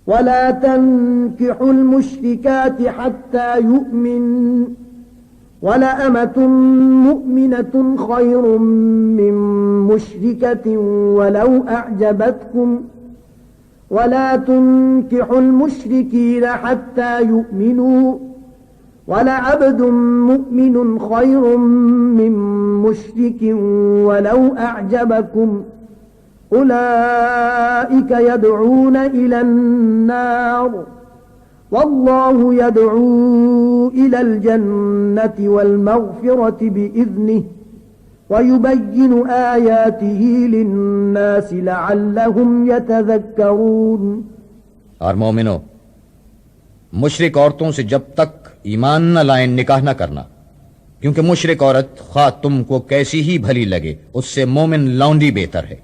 ولا تنكحوا المشركات حتى يؤمن ولأمة مؤمنة خير من مشركة ولو أعجبتكم ولا تنكحوا المشركين حتى يؤمنوا ولعبد مؤمن خير من مشرك ولو أعجبكم أولئك يدعون إلى النار والله يدعو إلى الجنة والمغفرة بإذنه ويبين آياته للناس لعلهم يتذكرون. اور مومنو، مشرک عورتوں سے جب تک ایمان نہ لائیں نکاح نہ کرنا، کیونکہ مشرک عورت خواہ تم کو کیسی ہی بھلی لگے اس سے مومن لونڈی بہتر ہے.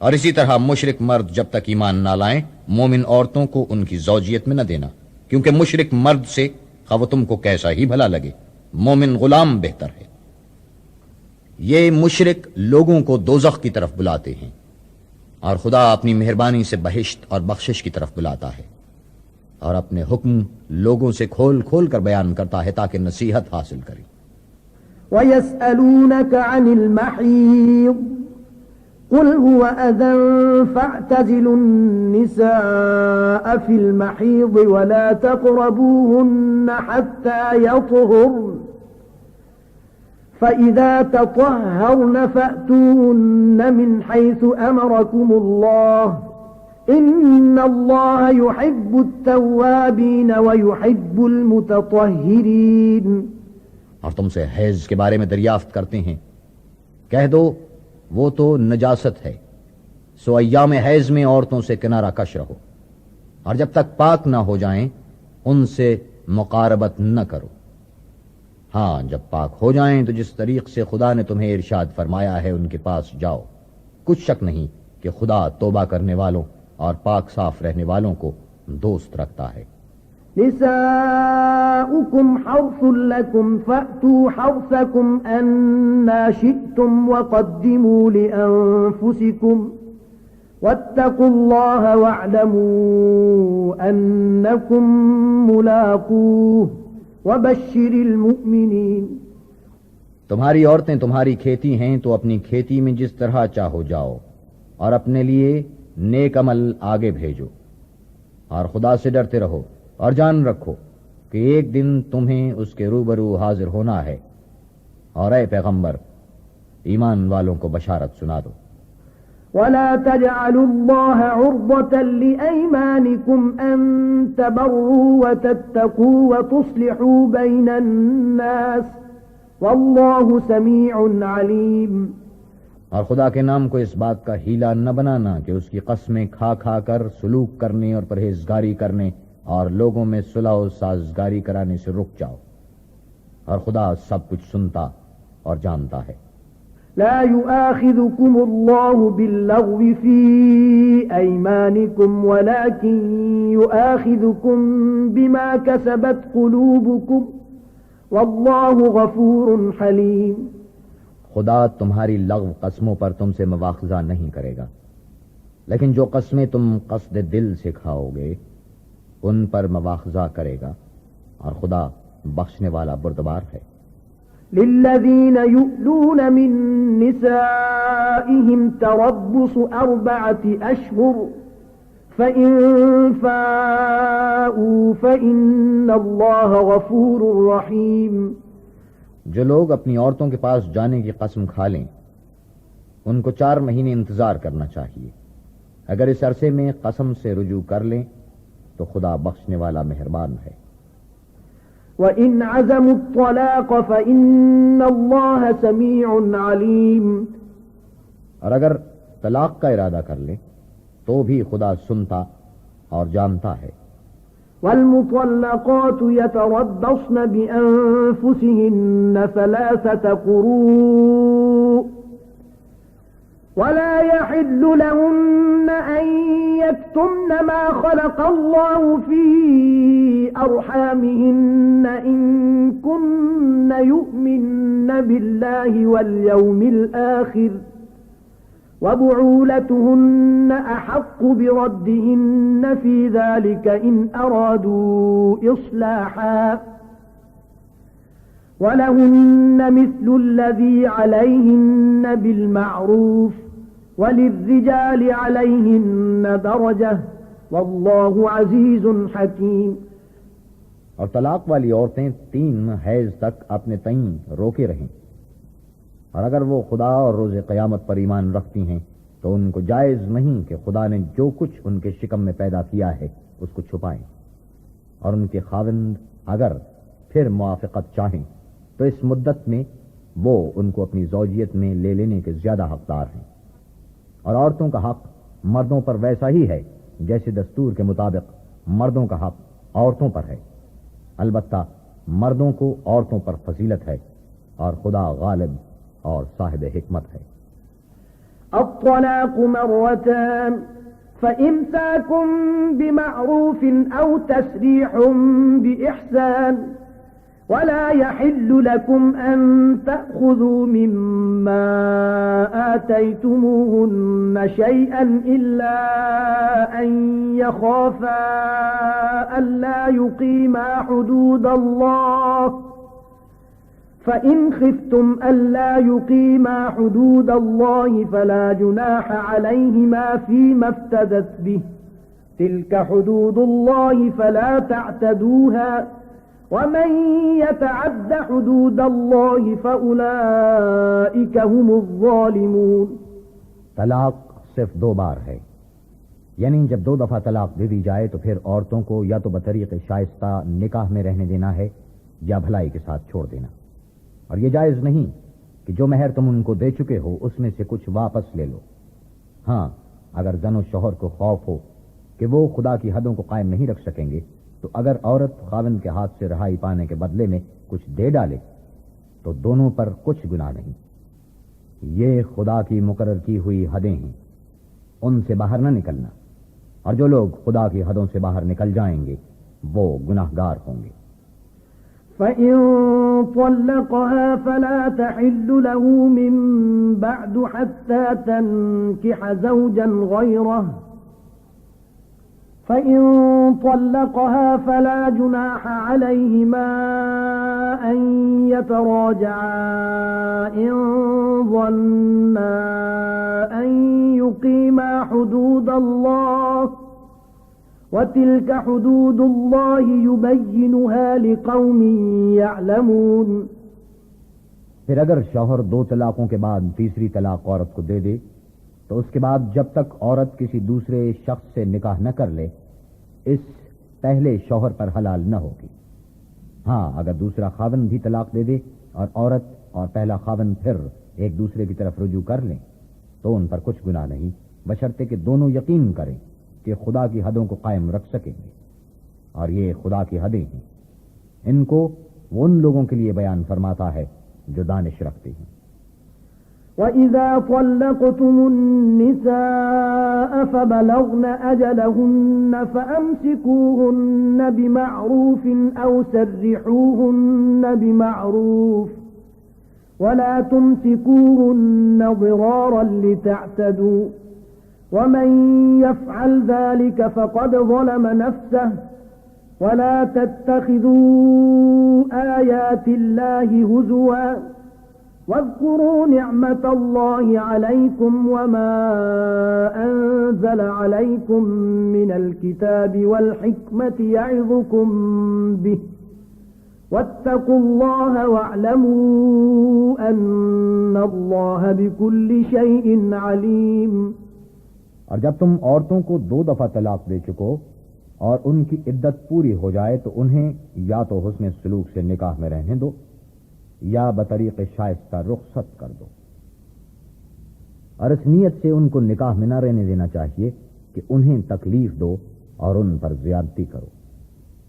اور اسی طرح مشرک مرد جب تک ایمان نہ لائیں مومن عورتوں کو ان کی زوجیت میں نہ دینا، کیونکہ مشرک مرد سے خواہ وہ تم کو کیسا ہی بھلا لگے مومن غلام بہتر ہے. یہ مشرک لوگوں کو دوزخ کی طرف بلاتے ہیں، اور خدا اپنی مہربانی سے بہشت اور بخشش کی طرف بلاتا ہے، اور اپنے حکم لوگوں سے کھول کھول کر بیان کرتا ہے تاکہ نصیحت حاصل کریں. وَيَسْأَلُونَكَ عَنِ الْمَحِيضِ قُلْ هُوَ أَذًى فَاعْتَزِلُوا النِّسَاءَ فِي الْمَحِيضِ وَلَا تَقْرَبُوهُنَّ حَتَّى يَطْهُرْنَ فَإِذَا تَطَهَّرْنَ فَأْتُوهُنَّ مِنْ حَيْثُ أَمَرَكُمُ اللَّهُ إِنَّ اللَّهَ يُحِبُّ التَّوَّابِينَ وَيُحِبُّ الْمُتَطَهِّرِينَ. اور تم سے حیض کے بارے میں دریافت کرتے ہیں، کہہ دو وہ تو نجاست ہے، سو ایام حیض میں عورتوں سے کنارہ کش رہو، اور جب تک پاک نہ ہو جائیں ان سے مقاربت نہ کرو. ہاں جب پاک ہو جائیں تو جس طریق سے خدا نے تمہیں ارشاد فرمایا ہے ان کے پاس جاؤ. کچھ شک نہیں کہ خدا توبہ کرنے والوں اور پاک صاف رہنے والوں کو دوست رکھتا ہے. نساؤكم حرث لكم فأتوا حرثكم أنا شئتم وقدموا لأنفسكم واتقوا الله واعلموا أنكم ملاقوه وبشر المؤمنين. تمہاری عورتیں تمہاری کھیتی ہیں تو اپنی کھیتی میں جس طرح چاہو جاؤ، اور اپنے لیے نیک عمل آگے بھیجو، اور خدا سے ڈرتے رہو، اور جان رکھو کہ ایک دن تمہیں اس کے روبرو حاضر ہونا ہے. اور اے پیغمبر ایمان والوں کو بشارت سنا دو. ولا تجعلوا الله عرضة لأيمانكم أن تبروا وتتقوا وتصلحوا بين الناس والله سميع عليم. اور خدا کے نام کو اس بات کا ہیلا نہ بنانا کہ اس کی قسمیں کھا کھا کر سلوک کرنے اور پرہیزگاری کرنے اور لوگوں میں صلح و سازگاری کرانے سے رک جاؤ، اور خدا سب کچھ سنتا اور جانتا ہے. لا يؤاخذكم الله باللغو في أيمانكم ولكن يؤاخذكم بما كسبت قلوبكم والله غفور حليم. خدا تمہاری لغو قسموں پر تم سے مواخذہ نہیں کرے گا، لیکن جو قسمیں تم قصد دل سے کھاؤ گے ان پر مواخذہ کرے گا، اور خدا بخشنے والا بردبار ہے. للذین یؤلون من نسائهم تربص 4 أشهر فإن فاءوا فإن الله غفور رحیم. جو لوگ اپنی عورتوں کے پاس جانے کی قسم کھا لیں ان کو 4 مہینے انتظار کرنا چاہیے. اگر اس عرصے میں قسم سے رجوع کر لیں تو خدا بخشنے والا مہربان ہے. وَإِنْ عَزَمُوا الطَّلَاقَ فَإِنَّ اللَّهَ سَمِيعٌ عَلِيمٌ. اور اگر طلاق کا ارادہ کر لیں تو بھی خدا سنتا اور جانتا ہے. وَالْمُطَلَّقَاتُ يَتَرَبَّصْنَ بِأَنفُسِهِنَّ 3 قُرُوءٍ ولا يحل لهن أن يكتمن ما خلق الله في أرحامهن إن كن يؤمن بالله واليوم الآخر وبعولتهن أحق بردهن في ذلك إن أرادوا إصلاحا ولهن مثل الذي عليهن بالمعروف وللرجال عليهن درجة والله عزيز حكيم۔ اور طلاق والی عورتیں 3 حیض تک اپنے تئیں روکے رہیں، اور اگر وہ خدا اور روز قیامت پر ایمان رکھتی ہیں تو ان کو جائز نہیں کہ خدا نے جو کچھ ان کے شکم میں پیدا کیا ہے اس کو چھپائیں، اور ان کے خاوند اگر پھر موافقت چاہیں تو اس مدت میں وہ ان کو اپنی زوجیت میں لے لینے کے زیادہ حقدار ہیں، اور عورتوں کا حق مردوں پر ویسا ہی ہے جیسے دستور کے مطابق مردوں کا حق عورتوں پر ہے، البتہ مردوں کو عورتوں پر فضیلت ہے، اور خدا غالب اور صاحب حکمت ہے۔ الطلاق مرتان فإمساك بمعروف أو تسريح بإحسان ولا يحل لكم أن تأخذوا مما آتيتموهن شيئا إلا أن يخافا ألا يقيما حدود الله فإن خفتم ألا يقيما حدود الله فلا جناح عليهما فيما افتدت به تلك حدود الله فلا تعتدوها ومن يتعد حدود الله فأولئك هم الظالمون۔ طلاق صرف 2 بار ہے، یعنی جب 2 دفعہ طلاق دے دی جائے تو پھر عورتوں کو یا تو بطریق شائستہ نکاح میں رہنے دینا ہے یا بھلائی کے ساتھ چھوڑ دینا، اور یہ جائز نہیں کہ جو مہر تم ان کو دے چکے ہو اس میں سے کچھ واپس لے لو۔ ہاں، اگر زن و شوہر کو خوف ہو کہ وہ خدا کی حدوں کو قائم نہیں رکھ سکیں گے تو اگر عورت خاوند کے ہاتھ سے رہائی پانے کے بدلے میں کچھ دے ڈالے تو دونوں پر کچھ گناہ نہیں۔ یہ خدا کی مقرر کی ہوئی حدیں ہیں، ان سے باہر نہ نکلنا، اور جو لوگ خدا کی حدوں سے باہر نکل جائیں گے وہ گناہگار ہوں گے۔ فَإِن طَلَّقَهَا فَلَا تَحِلُّ لَهُ مِن بَعْدُ حَتَّى تَنكِحَ زَوْجًا غَيْرَهُ فَإِن طَلَّقَهَا فَلَا جُنَاحَ عَلَيْهِمَا أَن يَتَرَاجَعَا إِن ظَنَّا أَن يُقِيمَا حُدُودَ اللَّهِ وَتِلْكَ حُدُودُ اللَّهِ يُبَيِّنُهَا لِقَوْمٍ يَعْلَمُونَ۔ پھر اگر شوہر 2 طلاقوں کے بعد تیسری طلاق عورت کو دے دے تو اس کے بعد جب تک عورت کسی دوسرے شخص سے نکاح نہ کر لے اس پہلے شوہر پر حلال نہ ہوگی۔ ہاں، اگر دوسرا خاوند بھی طلاق دے دے اور عورت اور پہلا خاوند پھر ایک دوسرے کی طرف رجوع کر لیں تو ان پر کچھ گناہ نہیں، بشرطے کہ دونوں یقین کریں کہ خدا کی حدوں کو قائم رکھ سکیں گے، اور یہ خدا کی حدیں ہیں، ان کو وہ ان لوگوں کے لیے بیان فرماتا ہے جو دانش رکھتے ہیں۔ وَإِذَا طَلَّقْتُمُ النِّسَاءَ فَبَلَغْنَ أَجَلَهُنَّ فَأَمْسِكُوهُنَّ بِمَعْرُوفٍ أَوْ سَرِّحُوهُنَّ بِمَعْرُوفٍ وَلَا تُمْسِكُوهُنَّ ضِرَارًا لِتَعْتَدُوا وَمَن يَفْعَلْ ذَلِكَ فَقَدْ ظَلَمَ نَفْسَهُ وَلَا تَتَّخِذُوا آيَاتِ اللَّهِ هُزُوًا واذكروا نعمة الله عليكم وما أنزل عليكم من الكتاب والحكمة يعظكم به واتقوا الله واعلموا أن الله بكل شيء عليم۔ اور جب تم عورتوں کو 2 دفعہ طلاق دے چکو اور ان کی عدت پوری ہو جائے تو انہیں یا تو حسن سلوک سے نکاح میں رہنے دو یا بطریق شائستہ رخصت کر دو، اور اس نیت سے ان کو نکاح میں نہ رہنے دینا چاہیے کہ انہیں تکلیف دو اور ان پر زیادتی کرو،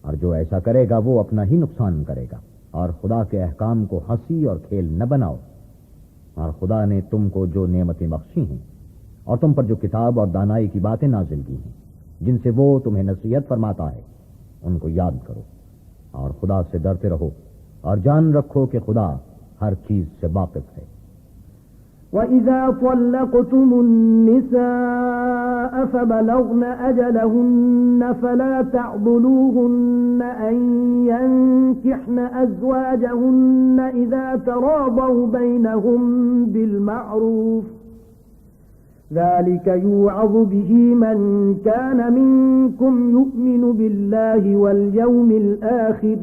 اور جو ایسا کرے گا وہ اپنا ہی نقصان کرے گا، اور خدا کے احکام کو ہنسی اور کھیل نہ بناؤ، اور خدا نے تم کو جو نعمتیں بخشی ہیں اور تم پر جو کتاب اور دانائی کی باتیں نازل کی ہیں جن سے وہ تمہیں نصیحت فرماتا ہے ان کو یاد کرو، اور خدا سے ڈرتے رہو اور جان رکھو کہ خدا ہر چیز سے واقف ہے۔ وَإِذَا طَلَّقْتُمُ النِّسَاءَ فَبَلَغْنَ أَجَلَهُنَّ فَلَا تَعْضُلُوهُنَّ أَن يَنكِحْنَ أَزْوَاجَهُنَّ إِذَا تَرَاضَوْا بَيْنَهُم بِالْمَعْرُوفِ ذَلِكَ يُوعَظُ بِهِ مَن كَانَ مِنكُمْ يُؤْمِنُ بِاللَّهِ وَالْيَوْمِ الْآخِرِ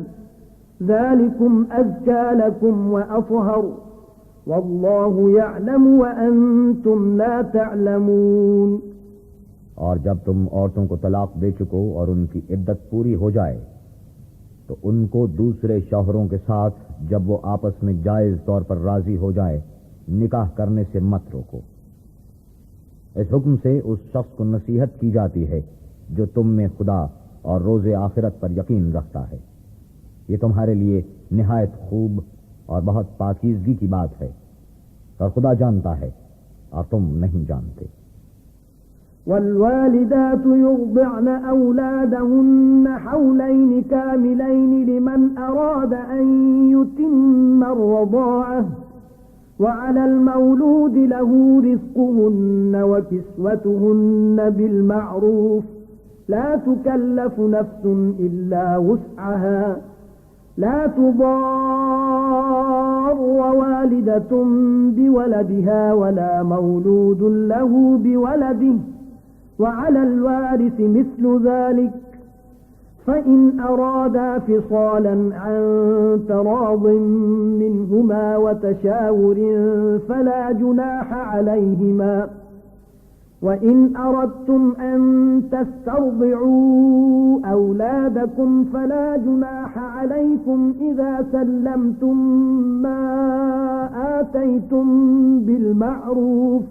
ذَلِكُمْ أَزْكَى لَكُمْ وَأَطْهَرُ وَاللَّهُ يَعْلَمُ وَأَنْتُمْ لَا تَعْلَمُونَ۔ اور جب تم عورتوں کو طلاق دے چکو اور ان کی عدت پوری ہو جائے تو ان کو دوسرے شوہروں کے ساتھ جب وہ آپس میں جائز طور پر راضی ہو جائے نکاح کرنے سے مت روکو۔ اس حکم سے اس شخص کو نصیحت کی جاتی ہے جو تم میں خدا اور روز آخرت پر یقین رکھتا ہے۔ یہ تمہارے لیے نہایت خوب اور بہت پاکیزگی کی بات ہے، اور خدا جانتا ہے اور تم نہیں جانتے۔ والوالدات يرضعن أولادهن حولين كاملين لمن أراد أن يتم الرضاعة وعلى المولود له رزقهن وكسوتهن بالمعروف لا تكلف نفس إلا وسعها لا تضار والدة بولدها ولا مولود له بولده وعلى الوارث مثل ذلك فإن أرادا فصالا عن تراض منهما وتشاور فلا جناح عليهما وإن أردتم أن تسترضعوا أولادكم فلا جناح عليكم إذا سلمتم ما آتيتم بالمعروف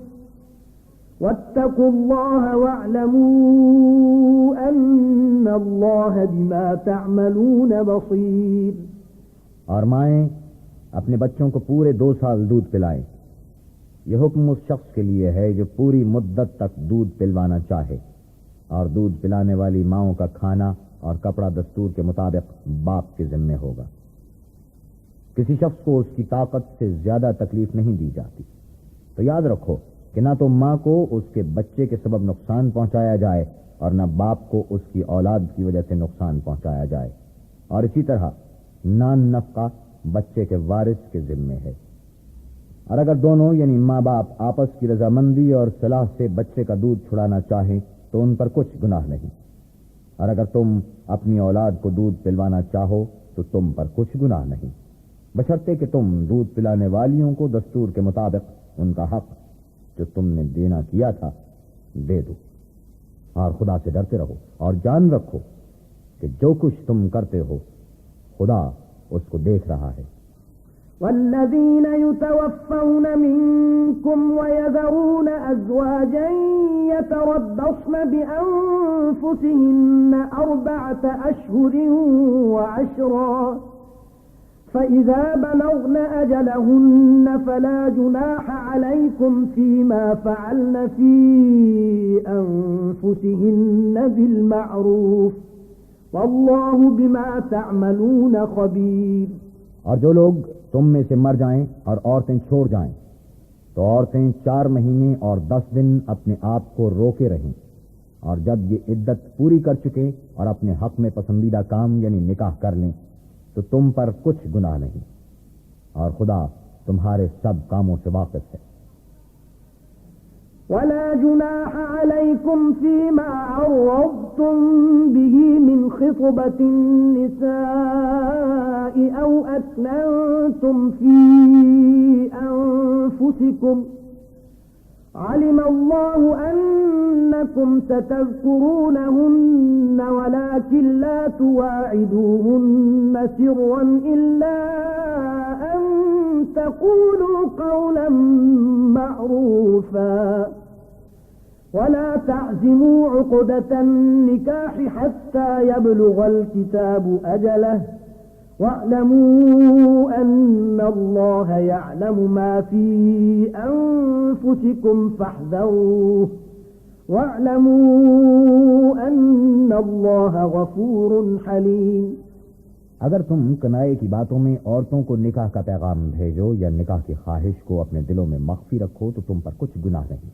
واتقوا الله واعلموا أن الله بما تعملون بصير۔ اور مائیں اپنے بچوں کو پورے 2 سال دودھ پلائیں۔ یہ حکم اس شخص کے لیے ہے جو پوری مدت تک دودھ پلوانا چاہے، اور دودھ پلانے والی ماؤں کا کھانا اور کپڑا دستور کے مطابق باپ کے ذمے ہوگا۔ کسی شخص کو اس کی طاقت سے زیادہ تکلیف نہیں دی جاتی، تو یاد رکھو کہ نہ تو ماں کو اس کے بچے کے سبب نقصان پہنچایا جائے اور نہ باپ کو اس کی اولاد کی وجہ سے نقصان پہنچایا جائے، اور اسی طرح نان نفقہ بچے کے وارث کے ذمے ہے۔ اور اگر دونوں یعنی ماں باپ آپس کی رضامندی اور صلاح سے بچے کا دودھ چھڑانا چاہیں تو ان پر کچھ گناہ نہیں، اور اگر تم اپنی اولاد کو دودھ پلوانا چاہو تو تم پر کچھ گناہ نہیں، بشرطے کہ تم دودھ پلانے والیوں کو دستور کے مطابق ان کا حق جو تم نے دینا کیا تھا دے دو، اور خدا سے ڈرتے رہو اور جان رکھو کہ جو کچھ تم کرتے ہو خدا اس کو دیکھ رہا ہے۔ والذين يتوفون منكم ويذرون أزواجا يتربصن بأنفسهن 4 أشهر وعشرا فإذا بلغن أجلهن فلا جناح عليكم فيما فعلن في أنفسهن بالمعروف والله بما تعملون خبير۔ اور جو لوگ تم میں سے مر جائیں اور عورتیں چھوڑ جائیں تو عورتیں 4 مہینے اور 10 دن اپنے آپ کو روکے رہیں، اور جب یہ عدت پوری کر چکے اور اپنے حق میں پسندیدہ کام یعنی نکاح کر لیں تو تم پر کچھ گناہ نہیں، اور خدا تمہارے سب کاموں سے واقف ہے۔ ولا جناح عليكم فيما عرضتم به من خطبة النساء أو أكننتم في أنفسكم علم الله أنكم ستذكرونهن ولكن لا تواعدوهن سرا إلا أن تقولوا قولا معروفا ولا تعزموا عقدة النكاح حتى يبلغ الكتاب أجله واعلموا أن الله يعلم ما في أنفسكم فاحذروه واعلموا أن الله غفور حليم۔ اگر تم کنائے کی باتوں میں عورتوں کو نکاح کا پیغام بھیجو یا نکاح کی خواہش کو اپنے دلوں میں مخفی رکھو تو تم پر کچھ گناہ نہیں.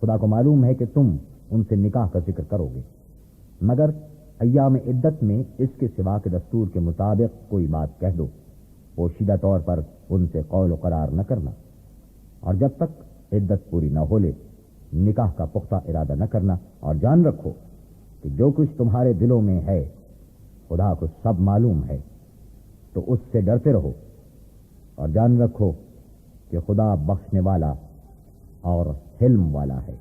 خدا کو معلوم ہے کہ تم ان سے نکاح کا ذکر کرو گے، مگر ایام عدت میں اس کے سوا کے دستور کے مطابق کوئی بات کہہ دو. پوشیدہ طور پر ان سے قول و قرار نہ کرنا، اور جب تک عدت پوری نہ ہو لے نکاح کا پختہ ارادہ نہ کرنا. اور جان رکھو کہ جو کچھ تمہارے دلوں میں ہے خدا کو سب معلوم ہے، تو اس سے ڈرتے رہو. اور جان رکھو کہ خدا بخشنے والا اور حلم والا ہے.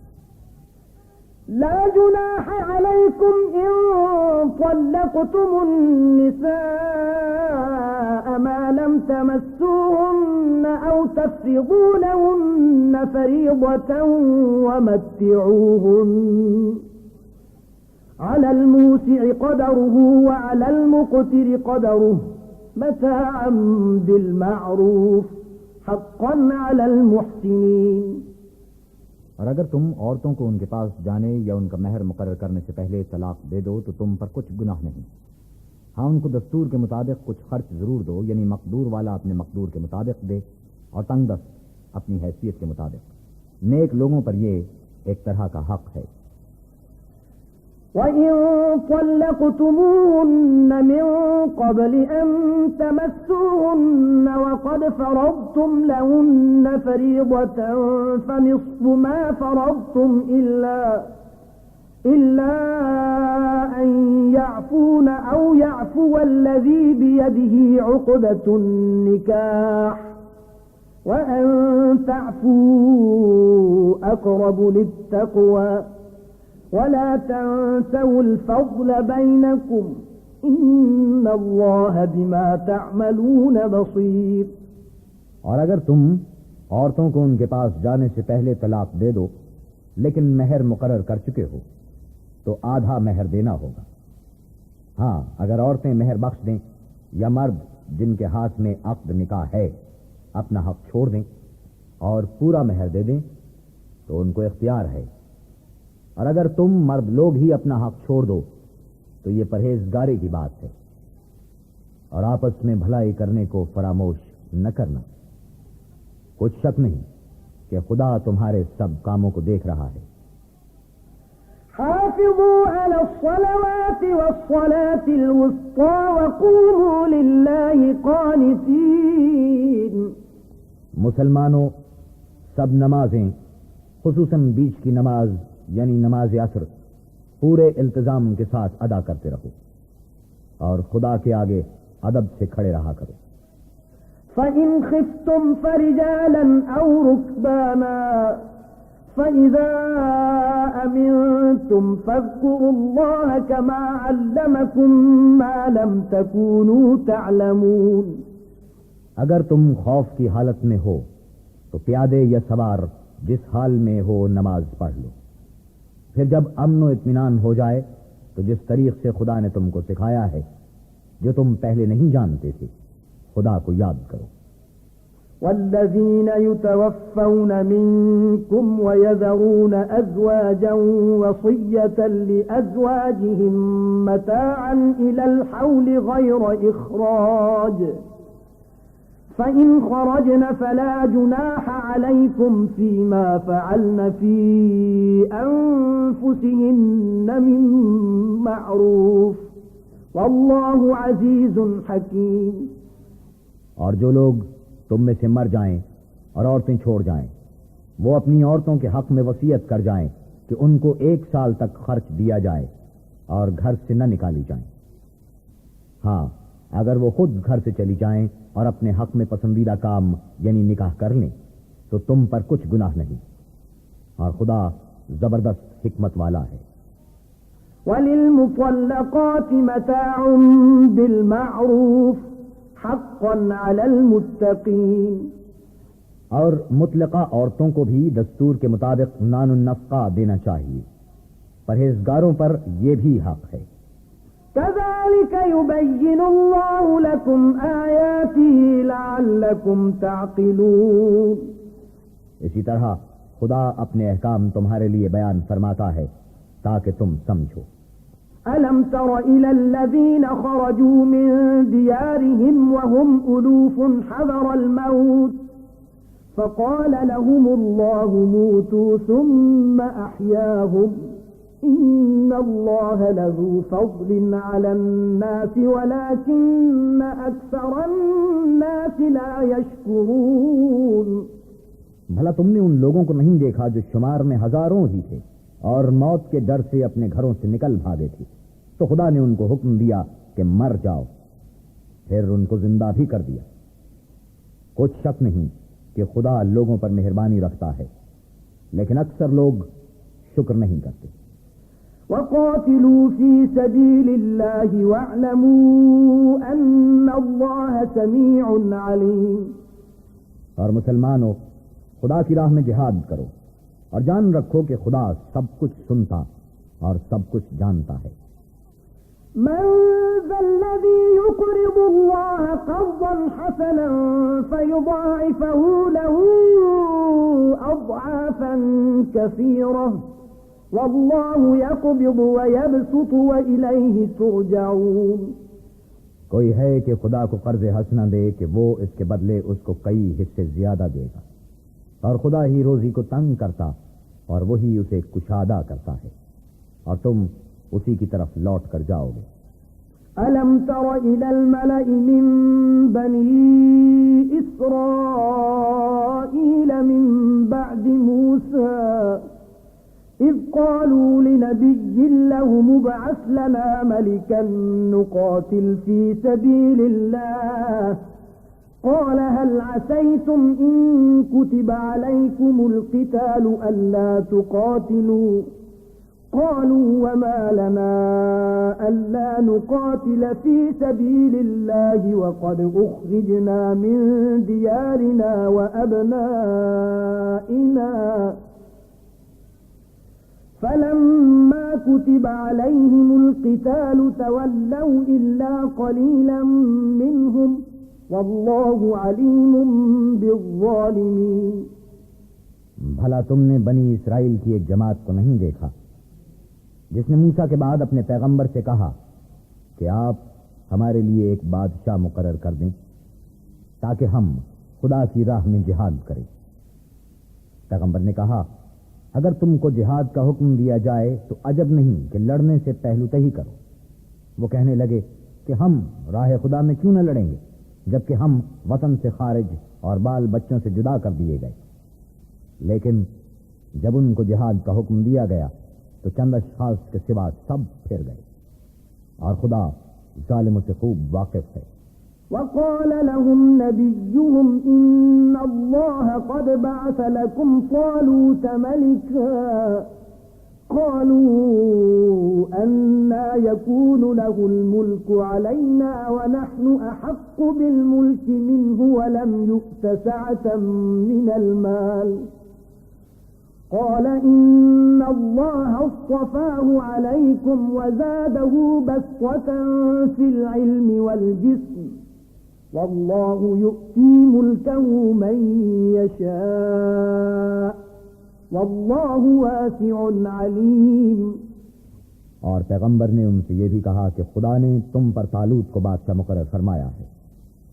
لا جناح عليكم إن طلقتم النساء ما لم تمسوهن أو تفرضوا لهن فريضة ومتعوهن على الموسع قدره وعلى المقتر قدره متاعا بالمعروف حقا على المحسنين. اور اگر تم عورتوں کو ان کے پاس جانے یا ان کا مہر مقرر کرنے سے پہلے طلاق دے دو تو تم پر کچھ گناہ نہیں. ہاں ان کو دستور کے مطابق کچھ خرچ ضرور دو، یعنی مقدور والا اپنے مقدور کے مطابق دے اور تنگ دست اپنی حیثیت کے مطابق. نیک لوگوں پر یہ ایک طرح کا حق ہے. وَإِن طَلَّقْتُمُوهُنَّ مِن قَبْلِ أَن تَمَسُّوهُنَّ وَقَدْ فَرَضْتُمْ لَهُنَّ فَرِيضَةً فَنِصْفُ مَا فَرَضْتُمْ إِلَّا أَن يَعْفُونَ أَوْ يَعْفُوَ الَّذِي بِيَدِهِ عُقْدَةُ النِّكَاحِ وَأَن تَعْفُوا أَقْرَبُ لِلتَّقْوَى وَلَا تَنْسَوْا الْفَضْلَ بَيْنَكُمْ إِنَّ اللَّهَ بِمَا تَعْمَلُونَ بَصِيرٌ. اور اگر تم عورتوں کو ان کے پاس جانے سے پہلے طلاق دے دو لیکن مہر مقرر کر چکے ہو تو آدھا مہر دینا ہوگا. ہاں اگر عورتیں مہر بخش دیں یا مرد جن کے ہاتھ میں عقد نکاح ہے اپنا حق چھوڑ دیں اور پورا مہر دے دیں تو ان کو اختیار ہے. اور اگر تم مرد لوگ ہی اپنا حق چھوڑ دو تو یہ پرہیزگاری کی بات ہے اور آپس میں بھلائی کرنے کو فراموش نہ کرنا. کچھ شک نہیں کہ خدا تمہارے سب کاموں کو دیکھ رہا ہے. حافظوا على الصلوات والصلاة الوسطى وقوموا لله قانتين. مسلمانوں سب نمازیں خصوصاً بیچ کی نماز یعنی نماز عصر پورے التزام کے ساتھ ادا کرتے رہو اور خدا کے آگے ادب سے کھڑے رہا کرو. فَإِنْ خِفْتُمْ فَرِجَالًا أَوْ رُكْبَانًا فَإِذَا أَمِنْتُمْ فَاذْكُرُوا اللَّهَ كَمَا عَلَّمَكُمْ مَا لَمْ تَكُونُوا تَعْلَمُونَ. اگر تم خوف کی حالت میں ہو تو پیادے یا سوار جس حال میں ہو نماز پڑھ لو. پھر جب امن و اطمینان ہو جائے تو جس طریق سے خدا نے تم کو سکھایا ہے جو تم پہلے نہیں جانتے تھے خدا کو یاد کرو. والذین یتوفون منکم ویذرون ازواجا وصیة لأزواجهم متاعا الى الحول غیر اخراج فَإِنْ خَرَجْنَ فَلَا جُنَاحَ عَلَيْكُمْ فِي مَا فَعَلْنَ فِي أَنفُسِهِنَّ مِنْ مَعْرُوفٍ وَاللَّهُ عَزِيزٌ حَكِيمٌ. اور جو لوگ تم میں سے مر جائیں اور عورتیں چھوڑ جائیں وہ اپنی عورتوں کے حق میں وصیت کر جائیں کہ ان کو 1 سال تک خرچ دیا جائے اور گھر سے نہ نکالی جائیں. ہاں اگر وہ خود گھر سے چلی جائیں اور اپنے حق میں پسندیدہ کام یعنی نکاح کر لیں تو تم پر کچھ گناہ نہیں اور خدا زبردست حکمت والا ہے. وَلِلْمُطَلَّقَاتِ مَتَاعٌ بِالْمَعْرُوفِ حَقًّا عَلَى الْمُتَّقِينَ. اور مطلقہ عورتوں کو بھی دستور کے مطابق نان النفقہ دینا چاہیے. پرہیزگاروں پر یہ بھی حق ہے. كَذَلِكَ يُبَيِّنُ اللَّهُ لَكُمْ آيَاتِهِ لَعَلَّكُمْ تَعْقِلُونَ. اسی طرح خدا اپنے احکام تمہارے لیے بیان فرماتا ہے تاکہ تم سمجھو. ألم تر إلى الذين خرجوا من ديارهم وهم ألوف حذر الموت فقال لهم الله موتوا ثم أحياهم إن الله لذو فضل على الناس ولكن أكثر الناس لا يشكرون. بھلا تم نے ان لوگوں کو نہیں دیکھا جو شمار میں ہزاروں ہی تھے اور موت کے ڈر سے اپنے گھروں سے نکل بھاگے تھے، تو خدا نے ان کو حکم دیا کہ مر جاؤ، پھر ان کو زندہ بھی کر دیا. کچھ شک نہیں کہ خدا لوگوں پر مہربانی رکھتا ہے، لیکن اکثر لوگ شکر نہیں کرتے. وقاتلوا في سبيل الله واعلموا أن الله سميع عليم. اور مسلمانوں، خدا کی راہ میں جہاد کرو اور جان رکھو کہ خدا سب کچھ سنتا اور سب کچھ جانتا ہے. من ذا الذي يقرض الله قرضا حسنا فيضاعفه له أضعافا كثيرة والله يقبض ويبسط وإليه ترجعون. کوئی ہے کہ خدا کو قرض حسنہ دے کہ وہ اس کے بدلے اس کو کئی حصے زیادہ دے گا، اور خدا ہی روزی کو تنگ کرتا اور وہی اسے کشادہ کرتا ہے، اور تم اسی کی طرف لوٹ کر جاؤ گے. ألم تر إلى الملأ من بني إسرائيل من بعد موسى إذ قالوا لنبي له مبعث لنا ملكا نقاتل في سبيل الله قال هل عسيتم إن كتب عليكم القتال ألا تقاتلوا قالوا وما لنا ألا نقاتل في سبيل الله وقد أخرجنا من ديارنا وأبنائنا فلما كتب عليهم القتال تولوا إلا قليلا منهم والله عليم بالظالمين. بھلا تم نے بنی اسرائیل کی ایک جماعت کو نہیں دیکھا جس نے موسیٰ کے بعد اپنے پیغمبر سے کہا کہ آپ ہمارے لیے ایک بادشاہ مقرر کر دیں تاکہ ہم خدا کی راہ میں جہاد کریں. پیغمبر نے کہا اگر تم کو جہاد کا حکم دیا جائے تو عجب نہیں کہ لڑنے سے پہلو تہی کرو. وہ کہنے لگے کہ ہم راہ خدا میں کیوں نہ لڑیں گے جبکہ ہم وطن سے خارج اور بال بچوں سے جدا کر دیے گئے. لیکن جب ان کو جہاد کا حکم دیا گیا تو چند اشخاص کے سوا سب پھر گئے، اور خدا ظالموں سے خوب واقف ہے. وقال لهم نبيهم إن الله قد بعث لكم طالوت ملكا قالوا أنا يكون له الملك علينا ونحن أحق بالملك منه ولم يؤت سعة من المال قال إن الله اصطفاه عليكم وزاده بسطة في العلم والجسم والله يؤتي ملكه من يشاء والله واسع عليم. اور پیغمبر نے ان سے یہ بھی کہا کہ خدا نے تم پر طالوت کو بادشاہ مقرر فرمایا ہے.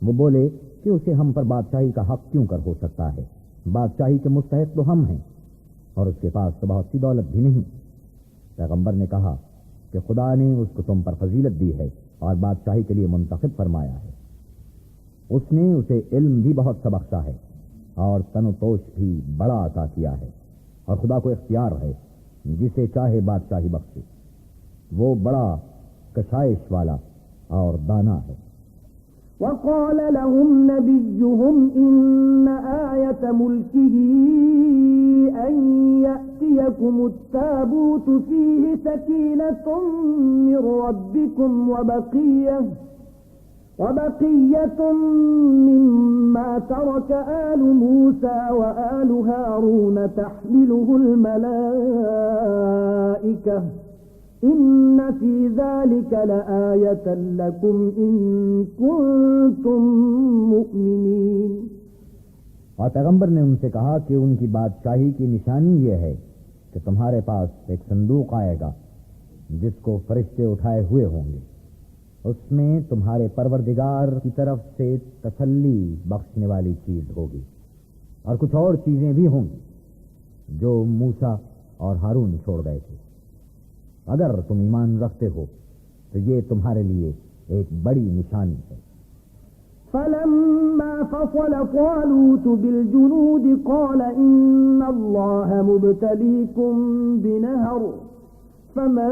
وہ بولے کہ اسے ہم پر بادشاہی کا حق کیوں کر ہو سکتا ہے؟ بادشاہی کے مستحق تو ہم ہیں اور اس کے پاس تو بہت سی دولت بھی نہیں. پیغمبر نے کہا کہ خدا نے اس کو تم پر فضیلت دی ہے اور بادشاہی کے لیے منتخب فرمایا ہے. اس نے اسے علم بھی بہت سا بخشا ہے اور تن و توش بھی بڑا عطا کیا ہے، اور خدا کو اختیار ہے جسے چاہے بادشاہی بخشے. وہ بڑا کشائش والا اور دانا ہے. وقال لهم نبيهم إن آية ملكه أن يأتيكم التابوت فيه سكينة من ربكم وبقية مما ترك آل موسى وآل هارون تحمله الملائكة إن في ذلك لآية لكم إن كنتم مؤمنين. اور پیغمبر نے ان سے کہا کہ ان کی بادشاہی کی نشانی یہ ہے کہ تمہارے پاس ایک صندوق آئے گا جس کو فرشتے اٹھائے ہوئے ہوں گے، اس میں تمہارے پروردگار کی طرف سے تسلی بخشنے والی چیز ہوگی، اور کچھ اور چیزیں بھی ہوں گی جو موسیٰ اور ہارون چھوڑ گئے تھے۔ اگر تم ایمان رکھتے ہو تو یہ تمہارے لیے ایک بڑی نشانی ہے۔ فلما فصل طالوت بالجنود قال إن الله مبتليكم بنهر فمن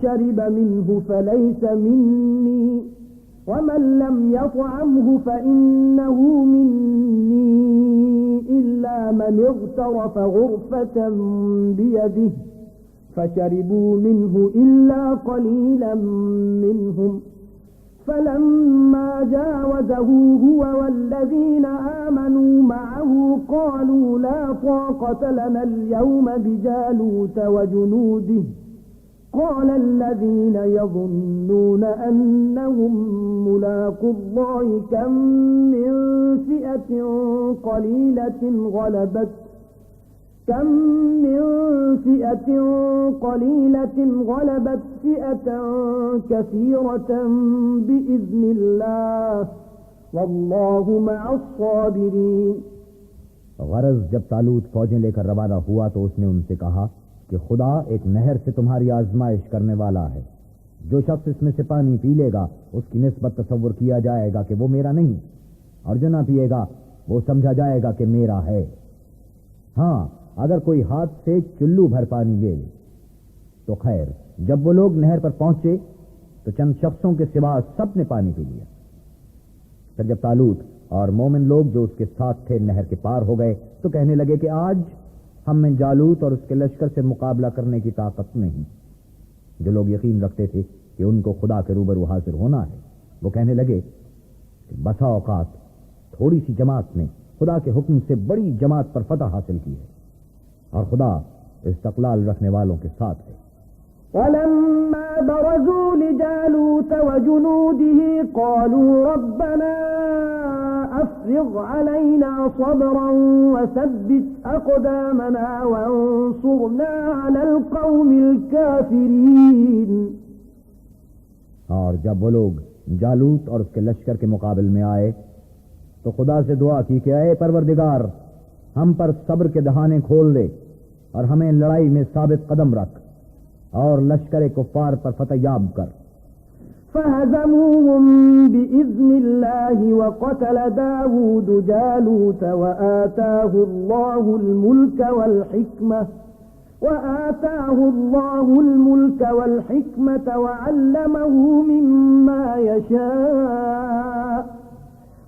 شرب منه فليس مني ومن لم يطعمه فإنه مني إلا من اغترف غرفة بيده فشربوا منه إلا قليلا منهم فلما جاوزه هو والذين آمنوا معه قالوا لا طاقة لنا اليوم بجالوت وجنوده قال الذين يظنون أنهم ملاقو الله كم من فئة قليلة غلبت فئة كثيرة بإذن الله والله مع الصابرين۔ غرض جب طالوت فوجیں لے کر روانہ ہوا تو اس نے ان سے کہا کہ خدا ایک نہر سے تمہاری آزمائش کرنے والا ہے، جو شخص اس میں سے پانی پی لے گا اس کی نسبت تصور کیا جائے گا کہ وہ میرا نہیں، اور جو نہ پیے گا وہ سمجھا جائے گا کہ میرا ہے۔ ہاں، اگر کوئی ہاتھ سے چلو بھر پانی لے لے تو خیر۔ جب وہ لوگ نہر پر پہنچے تو چند شخصوں کے سوا سب نے پانی پی لیا۔ پھر جب طالوت اور مومن لوگ جو اس کے ساتھ تھے نہر کے پار ہو گئے تو کہنے لگے کہ آج ہم میں جالوت اور اس کے لشکر سے مقابلہ کرنے کی طاقت نہیں۔ جو لوگ یقین رکھتے تھے کہ ان کو خدا کے روبرو حاضر ہونا ہے، وہ کہنے لگے کہ بسا اوقات تھوڑی سی جماعت نے خدا کے حکم سے بڑی جماعت پر فتح حاصل کی ہے، اور خدا استقلال رکھنے والوں کے ساتھ ہے۔ ولما برزوا لجالوت وجنوده قالوا ربنا أفرغ علينا صبرا وثبت أقدامنا وانصرنا على القوم الكافرين۔ اور جب وہ لوگ جالوت اور اس کے لشکر کے مقابل میں آئے تو خدا سے دعا کی کہ اے پروردگار، ہم پر صبر کے دہانے کھول دے اور ہمیں لڑائی میں ثابت قدم رکھ اور لشکر کفار پر فتح یاب کر۔ فهزموهم بإذن الله وقتل داود جالوت وآتاه الله الملك والحكمة وعلمه مما يشاء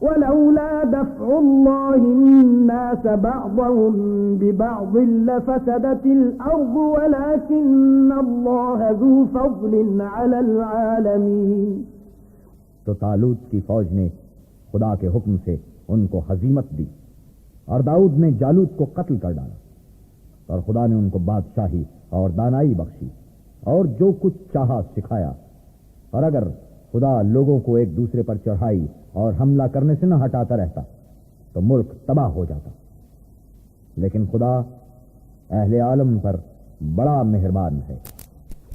ولولا دفع الله الناس بعضهم ببعض لفسدت الأرض ولكن الله ذو فضل على العالمين۔ تو طالوت کی فوج نے خدا کے حکم سے ان کو ہزیمت دی، اور داؤد نے جالوت کو قتل کر ڈالا، اور خدا نے ان کو بادشاہی اور دانائی بخشی اور جو کچھ چاہا سکھایا۔ اور اگر خدا لوگوں کو ایک دوسرے پر چڑھائی اور حملہ کرنے سے نہ ہٹاتا رہتا تو ملک تباہ ہو جاتا، لیکن خدا اہل عالم پر بڑا مہربان ہے۔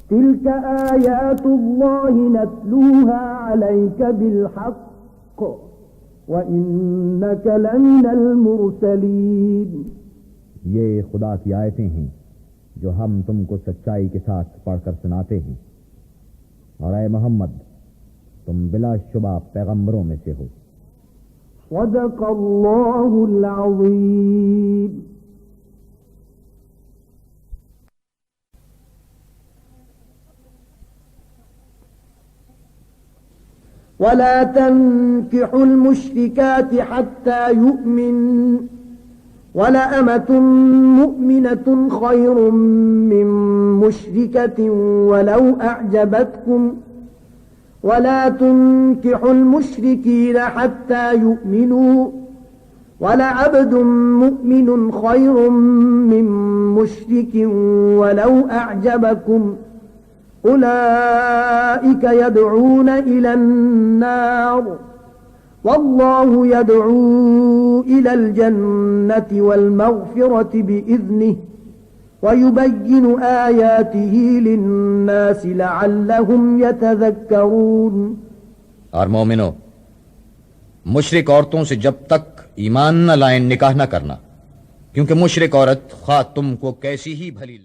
تلك آیات اللہ نتلوها علیک بالحق وإنک لمن المرسلین۔ یہ خدا کی آیتیں ہیں جو ہم تم کو سچائی کے ساتھ پڑھ کر سناتے ہیں، اور اے محمد تم بلا شبہ پیغمبروں میں سے ہو۔ صدق اللہ العظیم۔ ولا تنكحوا المشركات حتى يؤمنوا ولأمة مؤمنة خير من مشركة ولو أعجبتكم ولا تنكحوا المشركين حتى يؤمنوا ولعبد مؤمن خير من مشرك ولو أعجبكم أولئك يدعون إلى النار والله يدعو إلى الجنة والمغفرة بإذنه ويبين آياته للناس لعلهم يتذكرون. اور مومنو، مشرک عورتوں سے جب تک ایمان نہ لائیں نکاح نہ کرنا، کیونکہ مشرک عورت خواہ تم کو کیسی ہی بھلی